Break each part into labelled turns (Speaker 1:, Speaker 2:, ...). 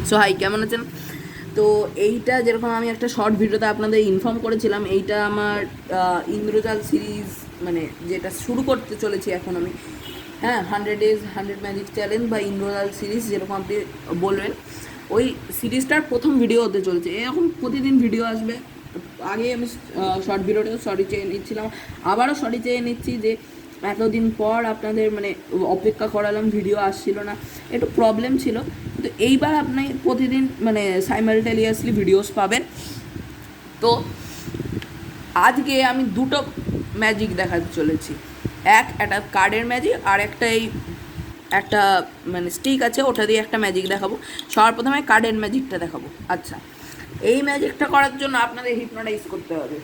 Speaker 1: So high, কেমন আছেন? তো এইটা যেরকম আমি একটা শর্ট ভিডিওতে আপনাদের ইনফর্ম করেছিলাম, এইটা আমার ইন্দ্রজাল সিরিজ, মানে যেটা শুরু করতে চলেছি এখন আমি। হ্যাঁ, 100 days 100 ম্যাজিক চ্যালেঞ্জ বা ইন্দ্রজাল সিরিজ যেরকম আপনি বলবেন, ওই সিরিজটার প্রথম ভিডিও হতে চলেছে। এখন প্রতিদিন ভিডিও আসবে। আগে আমি শর্ট ভিডিওটা সরি চেয়ে নিচ্ছিলাম, আবারও সরি চেয়ে নিচ্ছি যে এতদিন পর আপনাদের মানে অপেক্ষা করালাম, ভিডিও আসছিল না, একটু প্রবলেম ছিল। কিন্তু এইবার আপনি প্রতিদিন মানে সাইমালটেনিয়াসলি ভিডিওস পাবেন। তো আজকে আমি দুটো ম্যাজিক দেখাতে চলেছি। একটা কার্ডের ম্যাজিক, আর একটা এই একটা মানে স্টিক আছে, ওটা দিয়ে একটা ম্যাজিক দেখাবো। সবার প্রথমে কার্ডের ম্যাজিকটা দেখাবো। আচ্ছা, এই ম্যাজিকটা করার জন্য আপনাদের হিপনোটাইজ করতে হবে।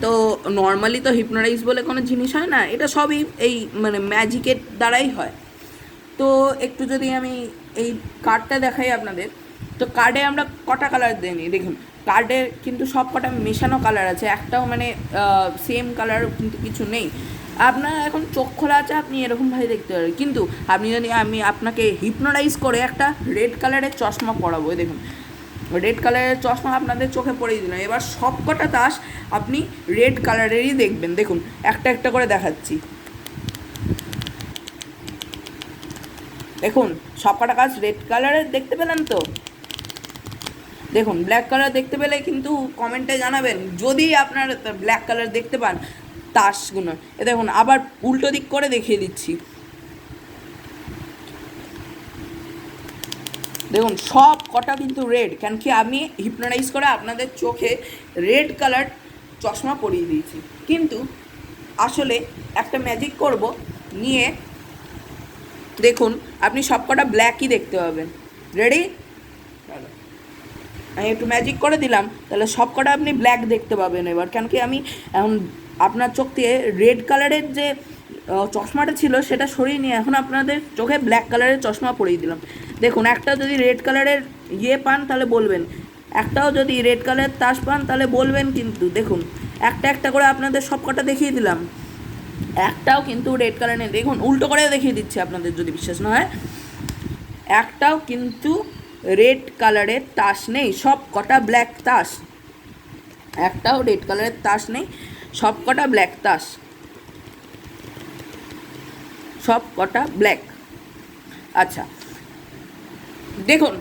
Speaker 1: তো নর্মালি তো হিপনোটাইজ বলে কোনো জিনিস হয় না, এটা সবই এই মানে ম্যাজিকের দ্বারাই হয়। তো একটু যদি আমি এই কার্ডটা দেখাই আপনাদের, তো কার্ডে আমরা কটা কালার দিইনি দেখুন। কার্ডে কিন্তু সব কটা মেশানো কালার আছে, একটাও মানে সেম কালার কিন্তু কিছু নেই। আপনার এখন চোখ খোলা আছে, আপনি এরকমভাবে দেখতে পারেন, কিন্তু আপনি যদি আমি আপনাকে হিপনোটাইজ করে একটা রেড কালারের চশমা পরাবো, দেখুন রেড কালারের চশমা আপনাদের চোখে পড়েই দিলাম। এবার সব কটা তাস আপনি রেড কালারেরই দেখবেন। দেখুন একটা একটা করে দেখাচ্ছি। দেখুন সব কটা কাজ রেড কালারের দেখতে পেলেন তো? দেখুন ব্ল্যাক কালার দেখতে পেলে কিন্তু কমেন্টে জানাবেন যদি আপনার ব্ল্যাক কালার দেখতে পান তাসগুলো। দেখুন আবার উল্টো দিক করে দেখিয়ে দিচ্ছি। দেখুন সব কটা কিন্তু রেড, কেন কি আমি হিপনোটাইজ করে আপনাদের চোখে রেড কালার চশমা পরিয়ে দিয়েছি। কিন্তু আসলে একটা ম্যাজিক করব নিয়ে, দেখুন আপনি সব কটা ব্ল্যাকই দেখতে পাবেন। রেডি? আমি একটু ম্যাজিক করে দিলাম, তাহলে সব কটা আপনি ব্ল্যাক দেখতে পাবেন এবার। কেন কি আমি এখন আপনার চোখ থেকে রেড কালারের যে চশমাটা ছিল সেটা সরিয়ে নিয়ে এখন আপনাদের চোখে ব্ল্যাক কালারের চশমা পরিয়ে দিলাম। দেখুন একটা যদি রেড কালারের পান তাহলে বলবেন, একটাও যদি রেড কালারের তাস পান তাহলে বলবেন। কিন্তু দেখুন একটা একটা করে আপনাদের সব কটা দেখিয়ে দিলাম, একটাও কিন্তু রেড কালার নেই। দেখুন উল্টো করে দেখিয়ে দিচ্ছি আপনাদের যদি বিশ্বাস না হয়, একটাও কিন্তু রেড কালারের তাস নেই, সব কটা ব্ল্যাক তাস। একটাও রেড কালারের তাস নেই, সব কটা ব্ল্যাক তাস, সব কটা ব্ল্যাক। আচ্ছা দেখুন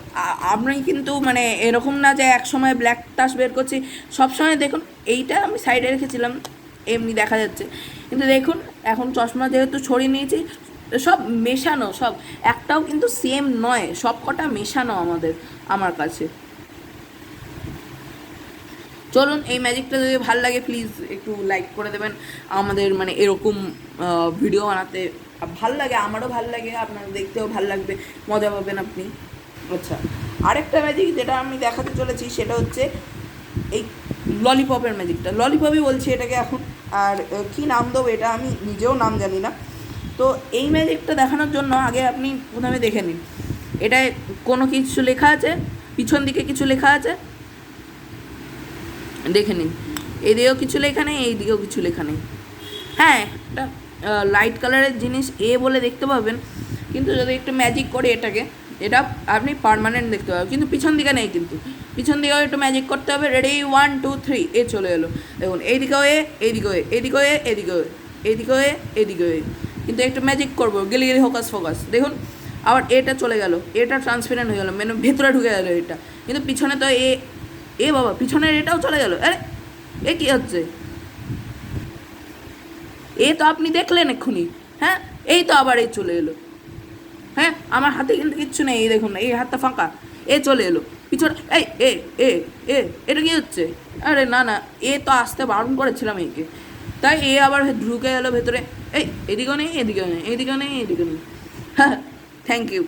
Speaker 1: আপনি কিন্তু মানে এরকম না যে এক সময় ব্ল্যাক তাস বের করছি সব সময়। দেখুন এইটা আমি সাইডে রেখেছিলাম, এমনি দেখা যাচ্ছে, কিন্তু দেখুন এখন চশমা যেহেতু ছড়িয়ে নিয়েছি, সব মেশানো, সব একটাও কিন্তু সেম নয়, সব কটা মেশানো আমার কাছে। চলুন এই ম্যাজিকটা যদি ভালো লাগে প্লিজ একটু লাইক করে দেবেন। আমাদের মানে এরকম ভিডিও বানাতে ভাল লাগে, আমারও ভাল লাগে, আপনার দেখতেও ভাল লাগবে, মজা পাবেন আপনি। আচ্ছা, আরেকটা ম্যাজিক যেটা আমি দেখাতে চলেছি সেটা হচ্ছে এই ললিপপের ম্যাজিকটা। ললিপপই বলছি এটাকে এখন, আর কী নাম দেবো এটা আমি নিজেও নাম জানি না। তো এই ম্যাজিকটা দেখানোর জন্য আগে আপনি প্রথমে দেখে নিন, এটায় কোনো কিছু লেখা আছে, পিছন দিকে কিছু লেখা আছে, দেখে নিন। এদিকেও কিছু লেখা নেই, এই দিকেও কিছু লেখা নেই। হ্যাঁ, একটা লাইট কালারের জিনিস বলে দেখতে পাবেন, কিন্তু যদি একটু ম্যাজিক করে এটাকে, এটা আপনি পার্মানেন্ট দেখতে পাবেন। কিন্তু পিছন দিকে নেই, কিন্তু পিছন দিকেও একটু ম্যাজিক করতে হবে। রেডি 1 2 3 চলে এলো। দেখুন এইদিকেও এইদিকেও এইদিকেও এদিকেও এইদিকেও এদিকেও, কিন্তু একটু ম্যাজিক করবো, গেলে গেলে ফোকাস ফোকাস। দেখুন আবার এটা চলে গেল, এটা ট্রান্সপারেন্ট হয়ে গেল, মানে ভেতরে ঢুকে গেলো এটা। কিন্তু পিছনে তো বাবা, পিছনের এটাও চলে গেল। আরে কী হচ্ছে? তো আপনি দেখলেন এক্ষুনি। হ্যাঁ, এই তো আবার চলে এলো। হ্যাঁ, আমার হাতে কিন্তু কিচ্ছু নেই, এই দেখুন এই হাতটা ফাঁকা, চলে এলো পিছনে। এ এ এ এটা কি হচ্ছে? আরে না না, তো আসতে বারণ করেছিলাম একে, তাই আবার ঢুকে গেলো ভেতরে। এদিকেও নেই, এদিকেও নেই, এদিকেও নেই, এদিকেও নেই। হ্যাঁ, থ্যাংক ইউ।